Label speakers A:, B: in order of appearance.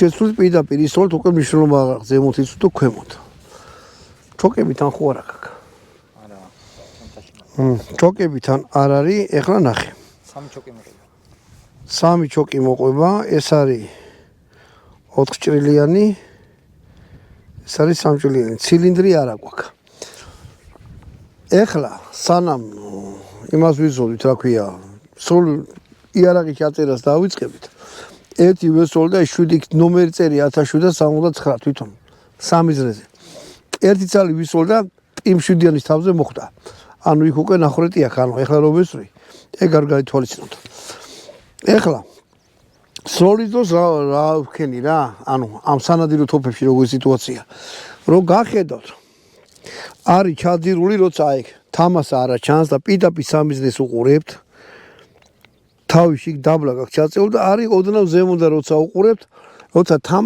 A: შეცვლით პირდაპირ ისწავლეთ უკვე მნიშვნელობა ზემოთ იცვით თუ ქვემოთ. ჩოკებიდან ხო არა გაკ. ჩოკებიდან არ არის, ეხლა ნახე. სამი ჩოკი მოყვება, ეს არის 4 ჭრილიანი, ეს არის 3 ჭრილიანი, ცილინდრი არა გვაქვს. ეხლა სანამ იმას ვიზოლვით, რა ქვია, სულ იარაღის ჩაწერას დავიწყებით. ერთი ვესწავლ და 7 ნომერი წერია 1769 თვითონ 3 ზრეზე. ერთი ცალი ვისწავლ და იმ 7-იანის თავზე მოხვდა. ანუ იქ უკვე ნახვრეტი აქვს, ანუ ეხლა რო ვესწრი, ეგ არ გაითვალისწინოთ. ეხლა სოლიდოს რა ვქენი რა, ანუ ამ სანადირო თოფებში როგორი სიტუაცია. რო გახედავთ, არის ჩაძირული, როცა ეგ თამასა არა ჩანს და პირდაპირ სამიზნეს უყურებთ. თავში დაბლა გაქვს ჩაწეული და არის ოდნავ ზემოდან როცა უყურებთ, როცა